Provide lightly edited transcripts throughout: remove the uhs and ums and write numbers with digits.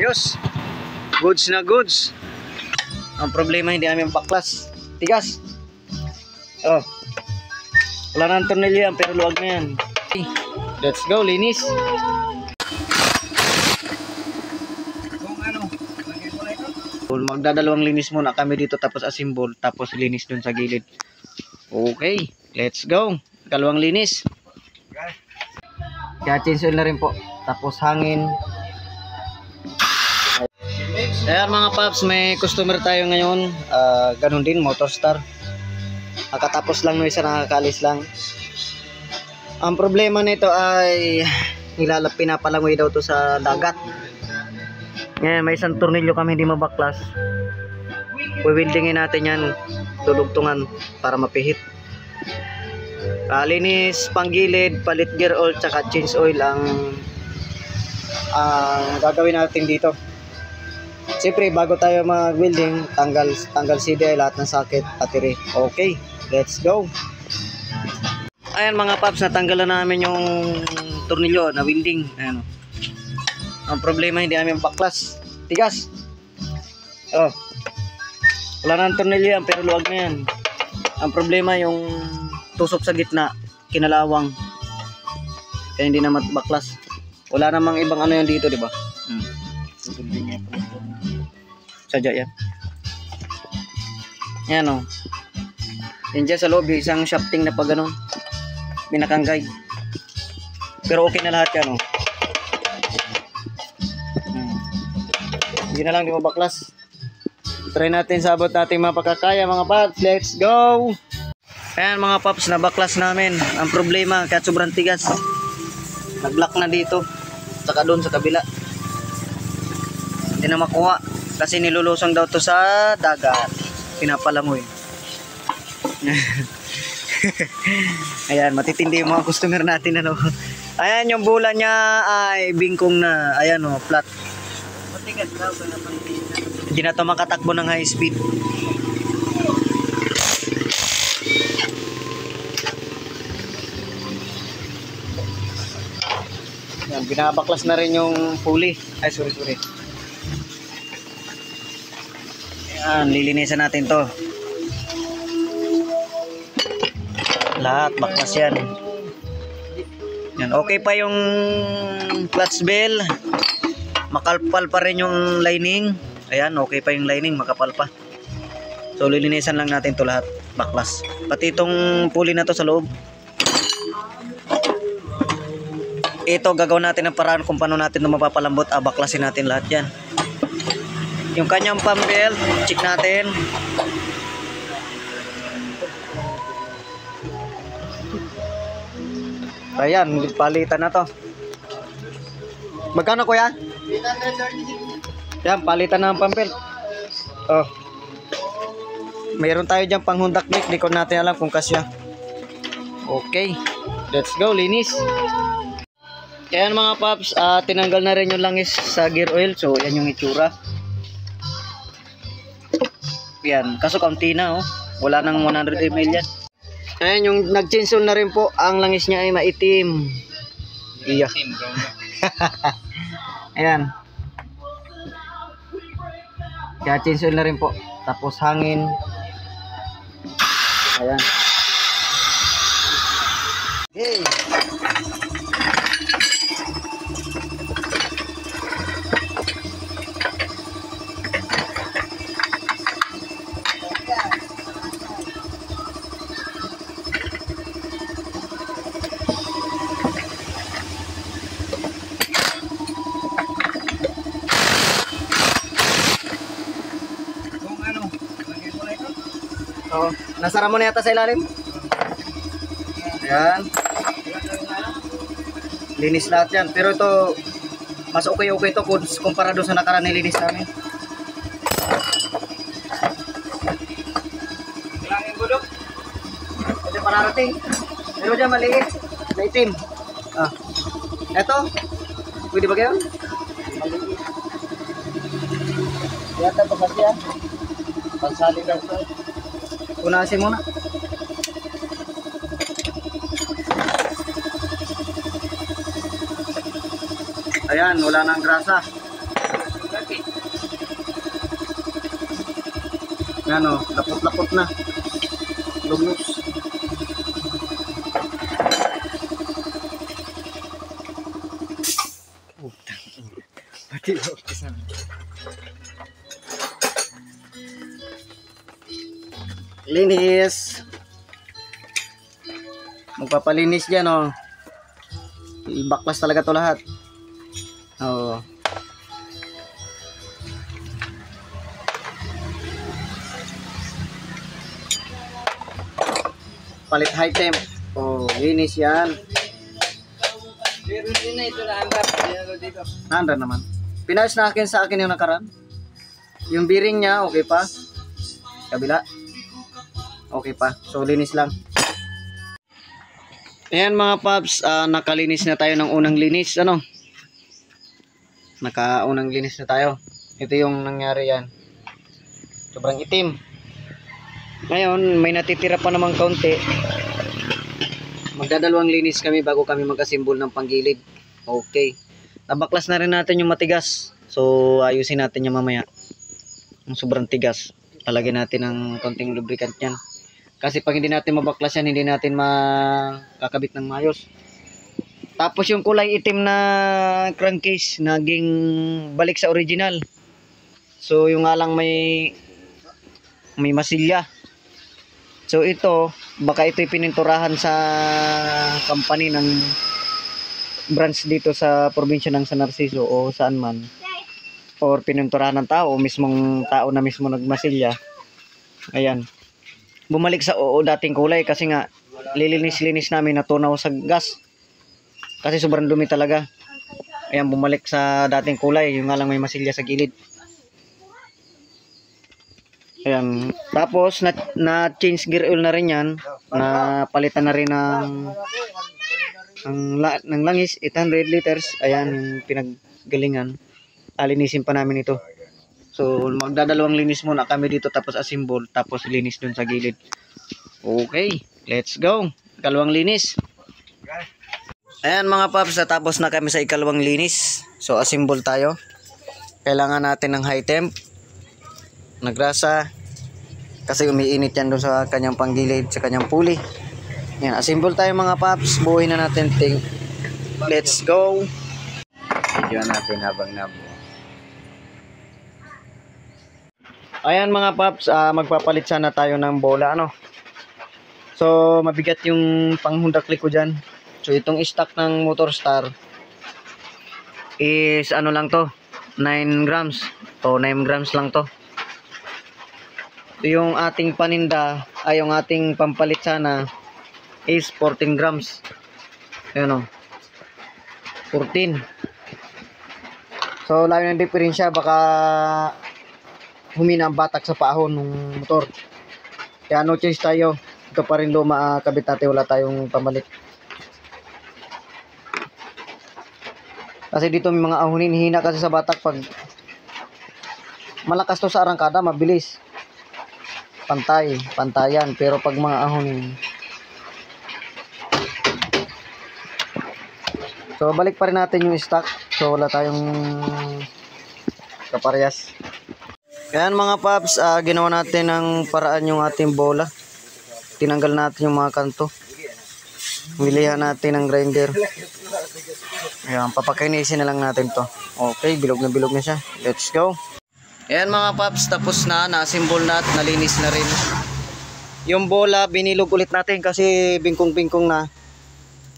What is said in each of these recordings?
ayos. Goods na goods. Ang problema hindi namin baklas. Tigas. Oh. Wala nang tornilyo yan pero luwag na yan. Okay. Let's go, linis. Magdadalawang linis muna kami dito tapos assemble tapos linis dun sa gilid. Okay, let's go. Dalawang linis. Kaya change oil na rin po. Tapos hangin. Ayan mga paps, may customer tayo ngayon. Ganun din, motor star. Nakatapos lang no, isa nakakalis lang. Ang problema nito ay pinapalangoy daw to sa dagat. Ngayon may isang tornilyo kami hindi mabaklas. Wewildingin natin yan, dudugtungan para mapihit. Linis panggilid, palit gear oil tsaka change oil ang gagawin natin dito. Siyempre bago tayo mag-welding, tanggal CDI lahat ng socket, battery. Okay, let's go. Ayan mga paps, natanggalan namin yung tornilyo na welding. Ayan. Ang problema hindi namin baklas. Tigas. Oh. Wala nang tornilyo yan pero luwag na yan. Ang problema yung tusok sa gitna, kinalawang. Kaya hindi na baklas. Wala namang ibang ano yan dito, di ba? Sadya yan. Yan o. Yan dyan sa loob, isang shafting na pa ganun. Binakanggay. Pero okay na lahat yan o. Hindi na lang di mabaklas. Try natin, sabot natin mapakakaya mga paps. Let's go! Ayan mga paps, nabaklas namin. Ang problema, kahit sobrang tigas, nag-lock na dito. Saka doon sa kabila. Hindi na makuha. Kasi nilulusong daw to sa dagat. Pinapalangoy. Ayan, matitindi yung mga customer natin. Ano. Ayan, yung bola niya ay bingkong na. Ayan o, flat. Matigas daw. Hindi na to makatakbo ng high speed. Yan, binabaklas na rin yung pulley. Ay, sorry. Yan, lilinisan natin to. Lahat, baklas yan. Yan, okay pa yung clutch bell. Makalpal pa rin yung lining. Ayan, okay pa yung lining, makapal pa. So, lilinisan lang natin to lahat. Baklas. Pati itong pulley na to sa loob. Ito, gagawin natin ang paraan kung paano natin ito mapapalambot. Baklasin natin lahat yan. Yung kanyang pump belt, check natin. Ayan, palitan na to. Magkano kuya? 836. Yan, palitan na ang pump belt. Oh. Mayroon tayo dyan pang Honda click. Di ko natin alam kung kasya. Okay. Let's go, linis. Ayan mga paps, tinanggal na rin yung langis sa gear oil. So, yan yung itsura. Yan, kaso kaunti na oh. Wala nang 100 ml yan. Ayan, yung nag-change na rin po. Ang langis niya ay maitim. Iya. Ayan. Kaya change na rin po. Tapos hangin. Ayan. Okay. Oh, nasara mo na yata sa ilalim. Ayan. Linis lahat yan. Pero ito, mas okay ito kumpara doon sa nakaraan nilinis namin. Ilangin ko doon. Ito pararating. Pero dyan maliit. Naitim. Ito. Pwede ba kayo? Maliit. Yata ito kasi yan. Pansali daw ito. Punasin muna. Ayan, wala nang grasa. Ano, lapot-lapot na. Lumos. Pati lokasan. Linis. Magpapalinis dyan, oh. Ibaklas talaga to lahat. Oo. Palit high temp. Oh, linis yan. Pero din na ito na andar. Dito. Nanda naman. Pinayos na sa akin yung nakaraan. Yung bearing niya, okay pa. Kabila. Okay pa. So, linis lang. Ayan mga paps, nakalinis na tayo ng unang linis. Ano? Nakaunang linis na tayo. Ito yung nangyari yan. Sobrang itim. Ngayon, may natitira pa namang kaunti. Magdadalawang linis kami bago kami mag-assemble ng panggilid. Okay. Nabaklas na rin natin yung matigas. So, ayusin natin yung mamaya. Yung sobrang tigas. Lalagyan natin ng konting lubricant yan. Kasi pag hindi natin mabaklas yan, hindi natin makakabit ng maayos. Tapos yung kulay itim na crankcase, naging balik sa original. So, yung nga lang may masilya. So, ito, baka ito'y pininturahan sa company ng branch dito sa probinsya ng San Narciso o saan man. Or pininturahan ng tao, mismong tao na mismo nagmasilya. Ayan. Bumalik sa dating kulay kasi nga lilinis-linis namin, natunaw sa gas. Kasi sobrang dumi talaga. Ayan, bumalik sa dating kulay, yung nga lang may masilya sa gilid. Ayan. Tapos na change gear oil na rin yan. Na palitan na rin ng langis 800 liters. Ayan yung pinaggalingan. Alinisin pa namin ito. So magdadalawang linis muna kami dito, tapos assemble, tapos linis dun sa gilid. Okay, let's go. Ikalawang linis. Ayan mga paps, tapos na kami sa ikalawang linis. So assemble tayo. Kailangan natin ng high temp na grasa kasi umiinit yan dun sa kanyang panggilid, sa kanyang pulley. Yan, assemble tayo mga paps. Buuin na natin ting. Let's go. Video natin habang nabuo. Ayan mga paps, magpapalit sana tayo ng bola, ano. So mabigat yung panghundak liko dyan. So itong stock ng Motor Star is ano lang to, 9 grams. So 9 grams lang to. Yung ating paninda, ay yung ating pampalit sana is 14 grams. Ayan o, 14. So layo ng diferensya, baka humina ang batak sa paahon ng motor. Kaya no choice tayo. Ito pa rin luma, kabit natin, wala tayong pamalit. Kasi dito may mga ahonin, hina kasi sa batak. Pag malakas to sa arangkada, mabilis. Pantayan. Pero pag mga ahonin. So balik pa rin natin yung stock. So wala tayong kaparehas. Ayan mga paps, ginawa natin ng paraan yung ating bola. Tinanggal natin yung mga kanto. Milihan natin ng grinder. Ayan, papakainisin na lang natin to. Okay, bilog na siya. Let's go. Ayan mga paps, tapos na. Na-assemble na at nalinis na rin. Yung bola, binilog ulit natin kasi bingkong-bingkong na.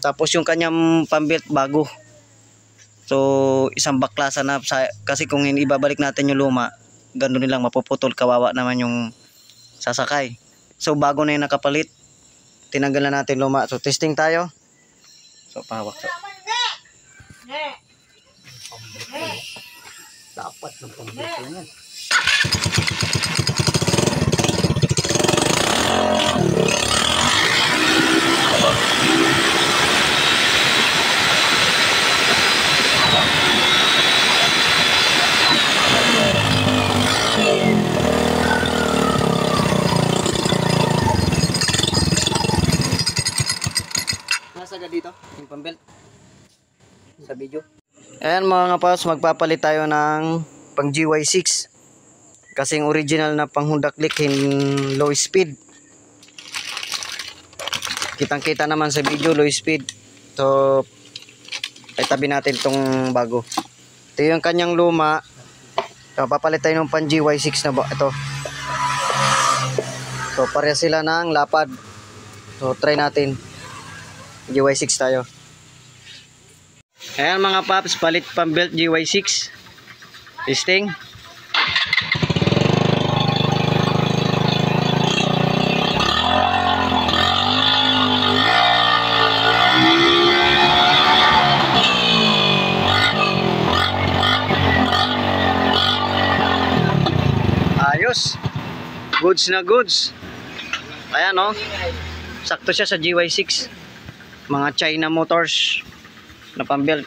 Tapos yung kanyang pambelt bago. So, isang baklasan na. Kasi kung hindi babalik natin yung luma, gano'n nilang mapuputol, kawawa naman yung sasakay. So bago na yung nakapalit, tinanggal na natin luma. So testing tayo. So pahawak. Dapat ng pambit lang yan. Nasaga dito yung pambelt sa video. Ayan mga paps, magpapalit tayo ng pang GY6. Kasing original na pang Honda Click low speed. Kitang-kita naman sa video low speed. So ay tabi natin tong bago. Ito yung kanyang luma. So, papalit tayo ng pan GY6 na ba ito. So pareha sila ng lapad. So try natin. GY6 tayo. Ayan mga paps, palit pang belt GY6. Testing. Ayos. Goods na goods. Ayan oh. Sakto siya sa GY6. Mga China Motors na pambelt.